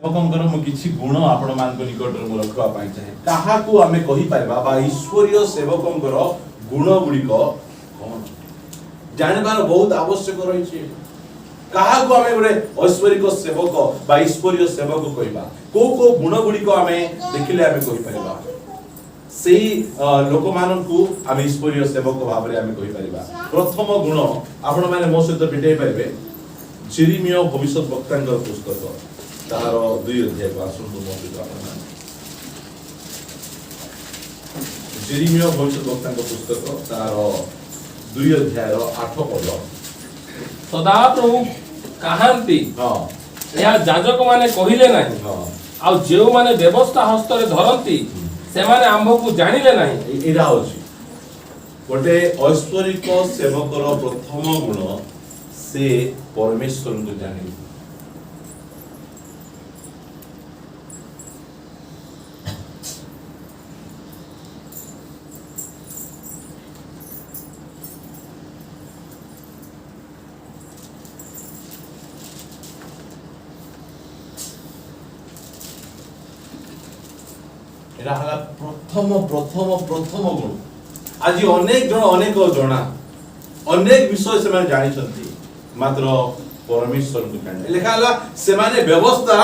सेवकंकर मु किछि गुण आपण मान निकट मु रखवा पाई चाहे कहा को आमे कहि परबा बा ईश्वरीय सेवकंकर गुण गुडी को कोन जानबार बहुत आवश्यक रही छै कहा को आमे गोटे ऐश्वरिक सेवक बा ईश्वरीय सेवक कहिबा को गुण गुडी को आमे देखिले आमे कहि परबा सेही लोक मानन को आमे ईश्वरीय सेवक भाबरे आमे कहि परबा प्रथम गुण आपण माने मो सहित भेटै परबे जेरेमिया भविष्यत वक्तांकर पुस्तक तार 2 अध्याय को आसुन मो सहित आपण जेरेमिया भविष्यत वक्तांकर पुस्तक तार 2 अध्याय 8 पद सदा प्रभु कहांती या जाजक माने कहिले नाही आ जेउ माने व्यवस्था हस्तरे धरंती से माने आंभ को जानिले नाही एरा होची गोटे ऐश्वरिक सेवकर प्रथम गुण से परमेश्वर को जानि प्रथम गुण आज अनेक जन अनेक जना अनेक विषय से माने जानि छथि मात्र परमेश्वर को जानि लेखा हला से माने व्यवस्था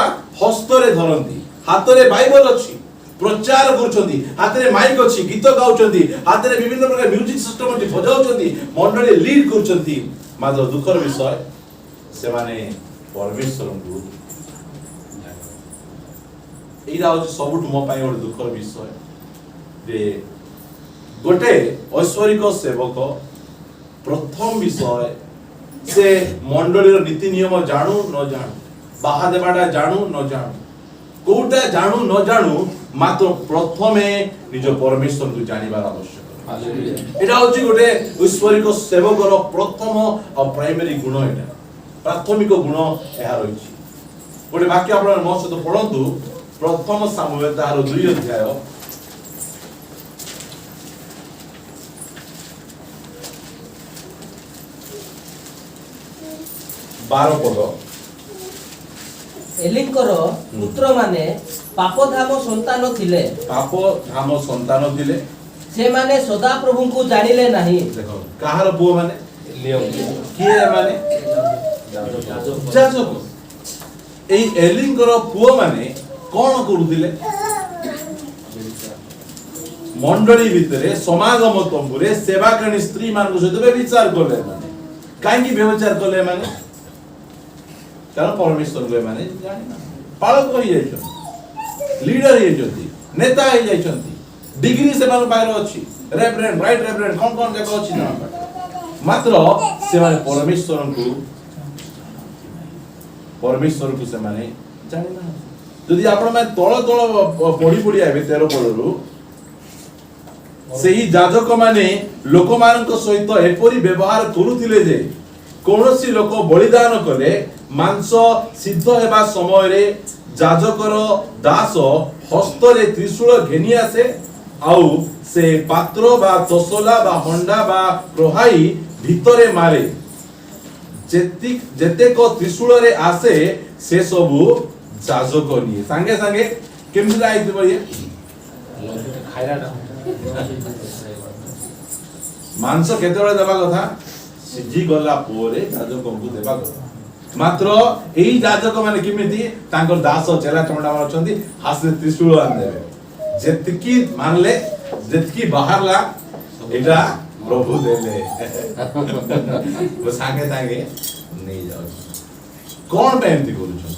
हस्तरे धरंती हातरे बाइबल अछि प्रचार करूछंती हातरे माइक अछि गीत गाउछंती हातरे विभिन्न प्रकार म्यूजिक सिस्टम अछि बजाउछंती मंडली लीड करूछंती मात्र दुखर विषय से माने परमेश्वर को एरा होची सबुठ मो पाई गोटे दुखर विषय जे गोटे ऐश्वरिक सेवक प्रथम विषय से मंडलीर नीति नियम जानू न जानू बाहा देबाटा जानू न जानू कोटा जानू न जानू मात्र प्रथमे निज परमेश्वर को जानिबार आवश्यक हालेलुया एटा होची गोटे ऐश्वरिक सेवकर प्रथम और प्राइमरी गुण एटा प्राथमिक गुण एहा रहिछि गोटे वाक्य आपण मो सहित पढंतु प्रथम सामुएल तार 2 अध्याय 12 पद एलिंकर पुत्र माने पापधाम संतान थिले से माने सदा प्रभु को जानिले नाही देखो कहार पुओ माने किए माने जाजक एई एलिंकर पुओ माने कोन करूथिले मंडली भितरे समागम तंबुरे सेवाकर्णी स्त्री मान सहित विचार करले माने काहे की व्यवचार करले माने कारण परमेश्वर को माने जानि ना पालक होई जाइछन लीडर होई जति नेता होई जाइछन्ती डिग्री से मान पाएर अछि रेफरेंट राइट रेफरेंट कोन जगह अछि ना मात्र से माने परमेश्वर को से माने जानि ना यदि आपण में तळ तळ पढी आबे 13 पदरु सेही जाजक माने लोक मानक सहित एपरि व्यवहार करूथिले जे कोनोसी लोक बलिदान करे मांस सिद्ध हेबा समय रे जाजकर दास हस्तरे त्रिशूल घेनी आसे आउ से पात्र बा तसला बा हंडा बा प्रहाई भितरे मारे जेते को त्रिशूल रे आसे से सबु जाजक निये संगे संगे केमि लाइति बये खाइराटा मांस केतेबेले देबा कथा सिजी गला पोरे जाजक को देबा कथा मात्र एई जाजक माने किमिति तांकर दास चेला चंडा मारछंती हासे त्रिशूल आन देबे जेतकी मानले जेतकी बाहरला एटा प्रभु देले वो संगे संगे नहीं जाओ कोन बेनती करूछन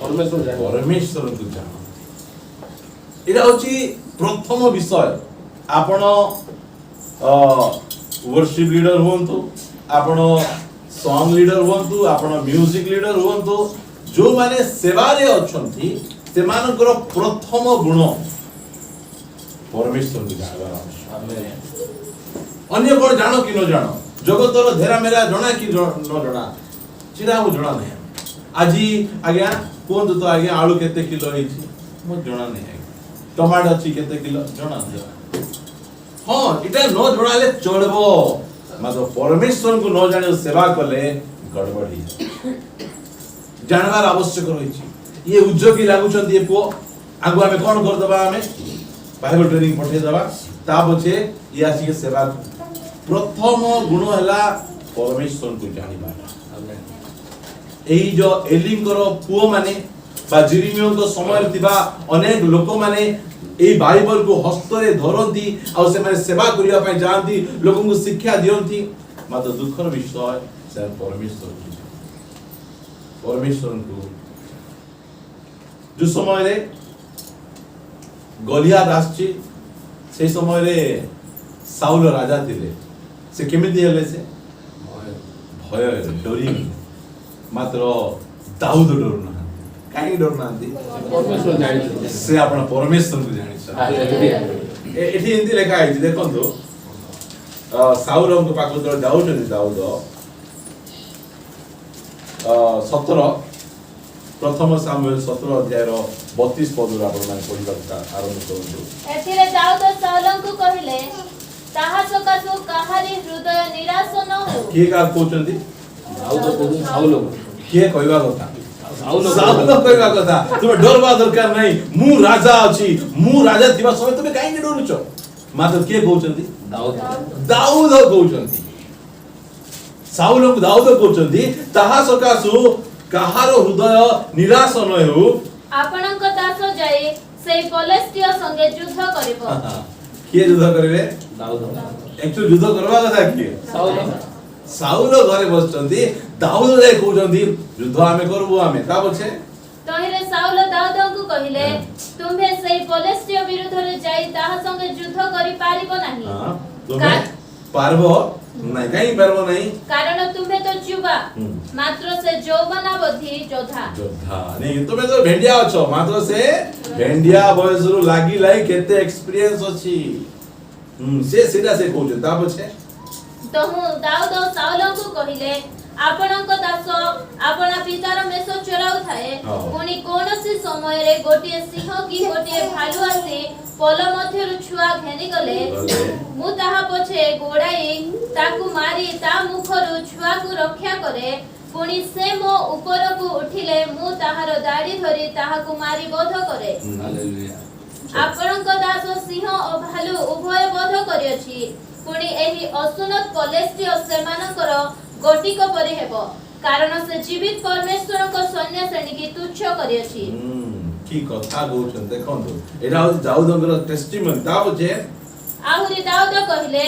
परमेश्वर को जानो एटा होची प्रथम विषय आपण वर्शिप लीडर होंतु आपण सॉन्ग लीडर होंतु आपण म्यूजिक लीडर होंतु जो माने सेवा रे अछंती से मानकर प्रथम गुण परमेश्वर को जानो आमेन अन्य कोन जानो कि न जानो जगतर धेरा मेरा जणा कि न जणा चिरा मु जणा नै आजी आज्ञा कोन तो आज्ञा आलू केते किलो हेछि मु जणा नै टमाटर अछि केते किलो जणा नै हां इटा न जणाले चलबो मात्र परमेश्वर को न जाने सेवा कले गड़बड़ी जानबार आवश्यक रही ये उद्योगी लागुचंती ये पुओ आगु आमे कोन कर दबा आमे बाइबल ट्रेनिंग पठे दबा ता पछे ये आसी के सेवा प्रथम गुण हला परमेश्वर को जानिबा एई जो एलिंगर पुओ माने बा जिरिमियो को समय थिबा अनेक लोक माने एई बाइबल को हस्तरे धरंती आ से माने सेवा करिया पय जानती लोकन को शिक्षा दियंती मात्र दुखर विषय से परमेश्वर को जो समय रे गलियात आछी से समय रे साउल राजा थिले से केमिति हेले से भय डरी मात्र दाऊद डरना काहे डरना परमेश्वर जानि से आपण परमेश्वर को जानि हालेलुया एठी हिंदी लेखा है देखंतु साउल को पाखो तो दाऊद 17 प्रथम सामुएल 17 अध्याय रो 32 पद रो आपण माने पढिबा आरंभ करंतु एथिरे दाऊद साउल को कहिले ताहा सकासु काहारी हृदय निराश न हो के का कहउचंती दाऊद को साउल के कहबा कथा साउल कहबा कथा तुमे डरबा दरकार नहीं मु राजा अछि मु राजा थिबा समय तुमे काहे डरुचो मात्र के कहउचंती दाऊद कहउचंती साउल को दाऊद कहउचंती ताहा सकासु काहारो हृदय निराश न हो आपणक दास जाई सेई पलेस्टिय संगे युद्ध करिवो के युद्ध करबे दाऊद एक्चुअली युद्ध करबा कथा के साउल घरे बसचंती दाऊद रे कहउचंती युद्ध आमे करबो आमे का बचे तहिरे साउल दाऊद को कहिले तुम्हे सेई पलेस्टिय विरुद्ध रे जाई ताहा संगे युद्ध करि पारिबो नाही हां तुमे पारबो नहीं कहीं पारबो नहीं कारण तुम्हे तो जुवा मात्र से यौवनावधि योद्धा नहीं तुमे तो भेंडिया अछो मात्र से भेंडिया बयसरु लागी लाई केते एक्सपीरियंस अछि से सीधा से कहउछ ता पछे तो हूँ दाऊद साउल को कहिले आपणक दास आपणा पितार मेष चराउ थाए पुनी कोनोसी समय रे गोटिए सिंह की गोटिए भालू आसी पल मध्यरु छुआ घेनी गले मु ताहा पछे गोड़ाई ताकू मारी ता मुखरु छुआ को रक्षा करे पुनी से मो ऊपर को उठिले मु ताहार दाढ़ी धरी ताहा को मारी बोध करे हालेलुया आपणक दास सिंह और भालू उभय बोध करियछि पुनी एही असुनत पलेस्टिय सेमानकर गोटिक परि हेबो कारण से जीवित परमेश्वर को सैन्य श्रेणी की तुच्छ करियछि की कथा कहउछन देखंतु एरा दाऊदर टेस्टिमनी ता बजे आहुरी दाऊद कहिले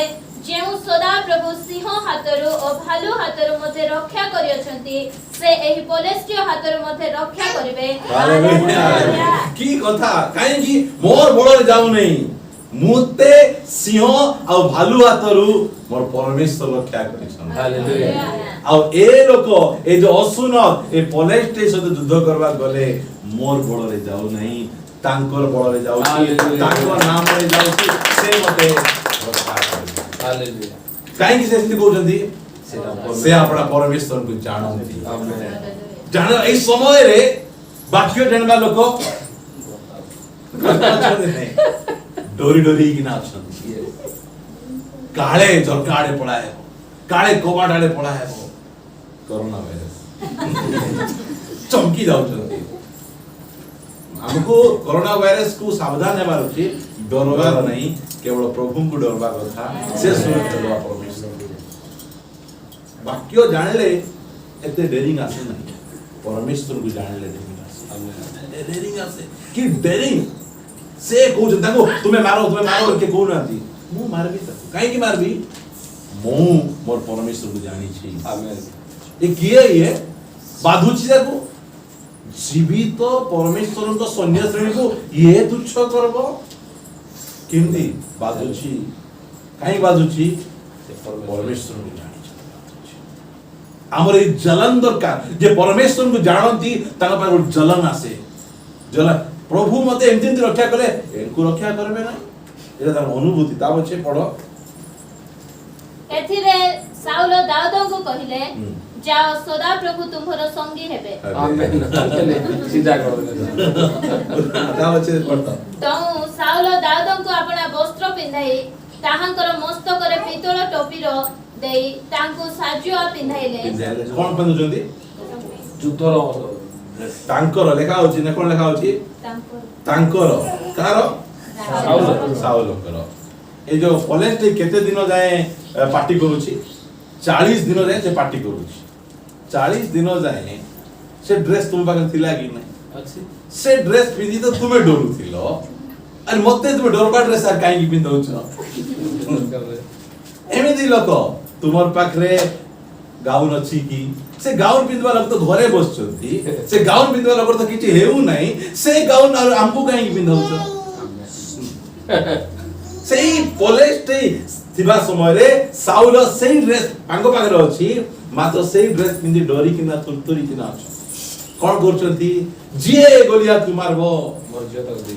जेउ सदा प्रभु सिंह हातरु और भालू हातरु मते रक्षा करियछंती से एही पलेस्टिय हातरु मते रक्षा करिवे हालेलुया की कथा काहे की मोर बळरे जाऊ नहीं मुते सिंह आ भालू हातरु मोर परमेश्वर रक्षा करिछन हालेलुया आ ए लोक ए जो असुन ए पलेस्टे सहित युद्ध करबा गले मोर बळरे जाऊ नहीं तांकर बळरे जाऊ तांकर नाम रे जाऊ से मते रक्षा करिछन हालेलुया काहे की से सिद्धि कहउछंती से अपना परमेश्वर को जानती जान ए समय रे वाक्य जानबा लोक डोरी डोरी कि ना अछन काळे झरकाडे पळाय काळे कोबाडाडे पळाय कोरोना वायरस चमकी जाउछंती हमको कोरोना वायरस को सावधान हेबार अछि डरबार नहीं केवल प्रभु को डरबा कथा से सुरक्षा देवा परमेश्वर वाक्य जानले एते डेरिंग आसे नहीं परमेश्वर को जानले डेरिंग आसे कि डेरिंग से कहउछ ताको तुमे मारो के कहू नाती मु मारबी ताको काहे की मारबी मु मोर परमेश्वर को जानी छी आमेन ए किए ये बाधुची ताको जीवित परमेश्वर को सैन्य श्रेणी को ये तुच्छ करबो किंदी बाधुची काहे बाधुची परमेश्वर को जानी छी हमर ए जलन दरकार जे परमेश्वर को जानती ताका पर जलन आसे जलन प्रभु मते एमती रक्षा करे एनको रक्षा करबे ना एटा तार अनुभूति ता बचे पढो एथिरे साउल दाऊद को कहिले जाओ सदा प्रभु तुम्हरो संगी हेबे आमेन सीधा कर ता बचे पढो तो साउल दाऊद को अपना वस्त्र पिंधाई ताहांकर मस्तक रे पितळ टोपीर देई तांको साजुआ पिंधाइले कोन पन्दुचंदी जुद्धर तांकर लेखा होची ने कोन लेखा होची तांकर कार साउलकर ए जो कॉलेज टे केते दिन जाए पार्टी करूची 40 दिन जाए से पार्टी करूची 40 दिन जाए से ड्रेस तुम पाके थिला कि नै अच्छी से ड्रेस पिंदी तो तुमे डरू थिलो अरे मते तुमे डरबा ड्रेस आ काई की पिंदौछ एमिदी लोक तुमर पाखरे गाउन अछि की से गाउन पिंदवा लोक तो घरे बसचंती से गाउन पिंदवा लोक तो किछि हेउ नाही से गाउन हमको काई की पिंदौछ सेही कॉलेज थिबा समय रे साउल सेही ड्रेस पांगो पाखरे अछि मात्र सेही ड्रेस पिंदी डरी किना तुरतुरी किना अछि कोन करचंती जिए गोलिया तुमारबो मर्यादा दे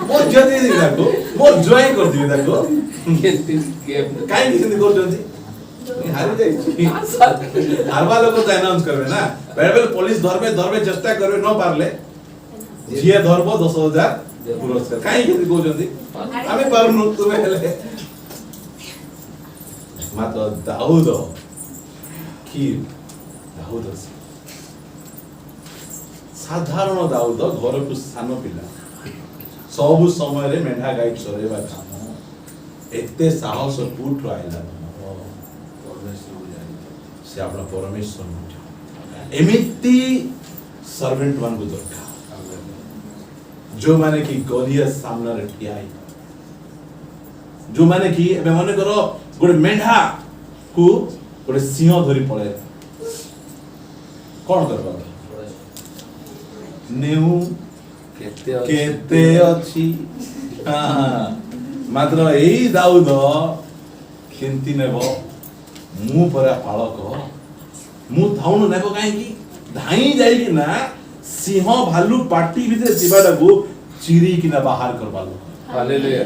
मोर जदी दी ताको मोर जॉइन कर दिबे ताको केती गेम काई किसिंदी करचंती हारि जाई हारवा लोक तो अनाउंस करबे ना बेले बेले पुलिस धरबे चेष्टा करबे न पारले जिए धरबो 10000 पुरस्कार काई किसिंदी करचंती आमे पारनु तुमे हेले मात्र दाऊद की दाऊद साधारण दाऊद घर को सान पिला सब समय रे मेढा गाई चरेबा काम एते साहस पुट आइला से अपना परमेश्वर एमिति सर्वेंट मान को दरकार जो माने कि गलिया सामने रे ठियाई जो माने कि एबे माने करो गोटे मेढा को गोटे सिंह धरी पळे कोन करबा नेउ केते अछि मात्र एई दाऊद केंती नेबो मु परा पालक मु थाउन नेबो काहे की धाई जाई कि ना सिंह भालू पाटी भितर सिबाडा को चिरी किना बाहर करबा लो हालेलुया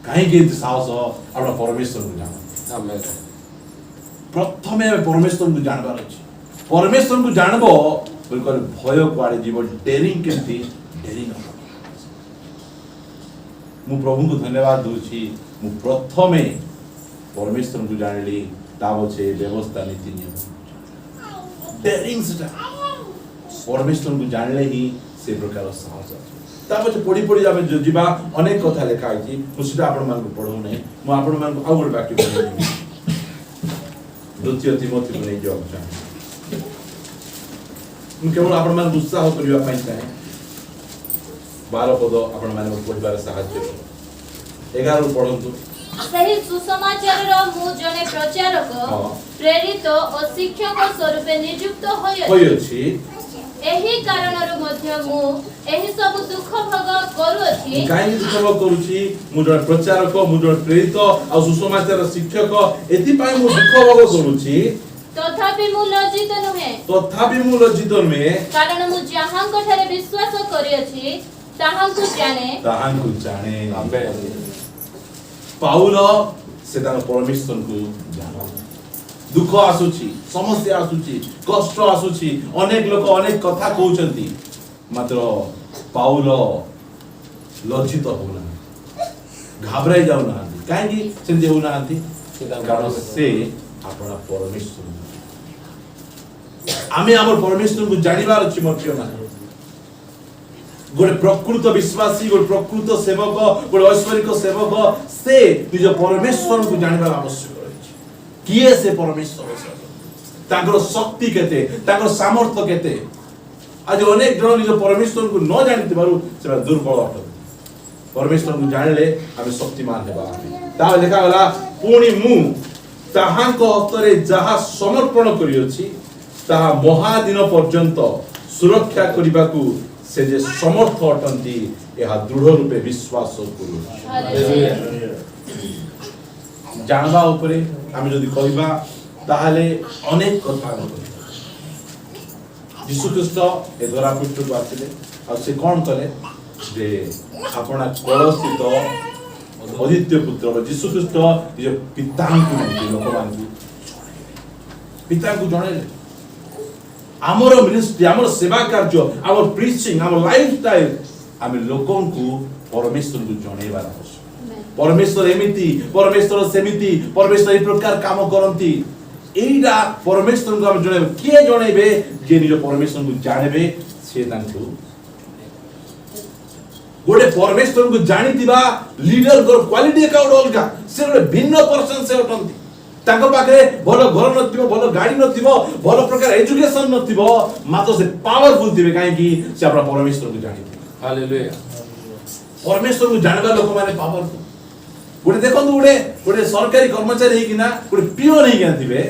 काहे की साहस अपना परमेश्वर को जानो आमेन प्रथमे परमेश्वर को जानबार अछि परमेश्वर को जानबो बिल्कुल भय कुआडे जीवन डेरिंग केंती डेरिंग मु प्रभु को धन्यवाद दूची मु प्रथमे परमेश्वर को जानली तावछे व्यवस्था नीति नियम डेरिंग सेटा परमेश्वर को जानले ही से प्रकार साहस तावछे पड़ी जाबे जो जीवा अनेक कथा लेखा आछि मु सेटा आपण मान को पढौ नै मु आपण मान को आउर वाक्य पढौ द्वितीय तिमोथी को नै जो मु केवल आपण मान उत्साह करिवा पई चाहे 12 पद आपण मान पढिबार सहायता 11 पढंतु ସେହି ସୁସମାଚାରର ମୁଁ ଜଣେ ପ୍ରଚାରକ ପ୍ରେରିତ ଓ ଶିକ୍ଷକ ସ୍ୱରୂପେ ନିଯୁକ୍ତ ହୋଇଅଛି ଏହି କାରଣରୁ ମଧ୍ୟ ମୁଁ ଏହି ସବୁ ଦୁଃଖ ଭୋଗ କରୁଅଛି କାହିଁକି ଦୁଃଖ ଭୋଗ କରୁଛି ମୁଁ ଜଣେ ପ୍ରଚାରକ ମୁଁ ଜଣେ ପ୍ରେରିତ ଆଉ ସୁସମାଚାର ଶିକ୍ଷକ ଏଥିପାଇଁ ମୁଁ ଦୁଃଖ ଭୋଗ କରୁଛି ତଥାପି ମୁଁ ଲଜ୍ଜିତ ନୁହେଁ କାରଣ ମୁଁ ଯାହାଙ୍କ ଠାରେ ବିଶ୍ୱାସ କରିଅଛି ତାହାଙ୍କୁ ଜାଣେ ଆମେନ୍ पाउल से तार परमेश्वर को जानो दुख आसुची समस्या आसुची कष्ट आसुची अनेक लोक अनेक कथा कहउचंती मात्र पाउल लज्जित होना घाबराई जाउ ना काहे कि सेंते होना आंती कारण से अपना परमेश्वर आमे हमर परमेश्वर को जानिबार अछि मोर प्रिय मान गोटे प्रकृत विश्वासी गोटे प्रकृत सेवक गोटे ऐश्वरिक सेवक से निज परमेश्वर को जानबार आवश्यक रही किए से परमेश्वर तांकर शक्ति केते तांकर सामर्थ्य केते आज अनेक जन निज परमेश्वर को न जानते बारू से दुर्बल अटक परमेश्वर को जानले हम शक्तिमान हेबा ता लेखा गला पुणी मु ताहांक हस्तरे जहा समर्पण करियोछि ताहा महादिन पर्यंत सुरक्षा करिबाकू से जे समर्थ अटंती यह दृढ़ रूपे विश्वास करू जानबा उपरे हम जदि कहबा ताहाले अनेक कथा यीशु ख्रीष्ट ए धरा पृष्ठ को आथिले आ से कोन करे जे आपना कलसित अदित्य पुत्र यीशु ख्रीष्ट जे पिता को लोकमान पिता को जणे आमर मिनिस्ट्री आमर सेवा कार्य आमर प्रीचिंग आमर लाइफस्टाइल आमे लोकों को परमेश्वर को जणेबार आवश्यक परमेश्वर एमिति परमेश्वर सेमिति परमेश्वर ए प्रकार काम करंती एइडा परमेश्वर को हम जणेबे के जणेबे जे निज परमेश्वर को जानेबे से तांको गोटे परमेश्वर को जानिथिबा लीडर को क्वालिटी का अलगा से गोटे भिन्न पर्सन से अटंती ताको पाखे भलो घर नथिबो भलो गाड़ी नथिबो भलो प्रकार एजुकेशन नथिबो मात्र से पावरफुल थिबे काहे कि से अपना परमेश्वर को जानिथिबे हालेलुया परमेश्वर को जानबा लोक माने पावरफुल गोटे देखंतु गोटे सरकारी कर्मचारी हे किना गोटे पियोन हे किना थिबे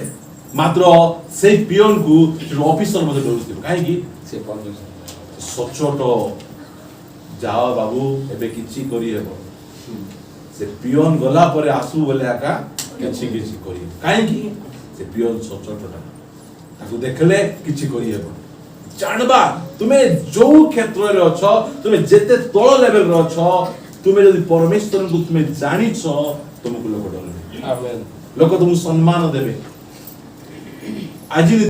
मात्र से पियोन को ऑफिसर मध्ये डरुथिबे काहे कि से परमेश्वर सचोट जाओ बाबू एबे किछि करी हेबो से पियोन गला परे आसु बोले आका किछि करी काहे कि से पियोन सचोटटा ताकू देखले किछि करी हेबो जानबा तुमे जो क्षेत्र रे अछो तुमे जेते तळ लेवल रे अछो तुमे जदि परमेश्वर को तुमे जानि छ तुमको लोक डरबे आमेन लोक तुम सम्मान देबे आज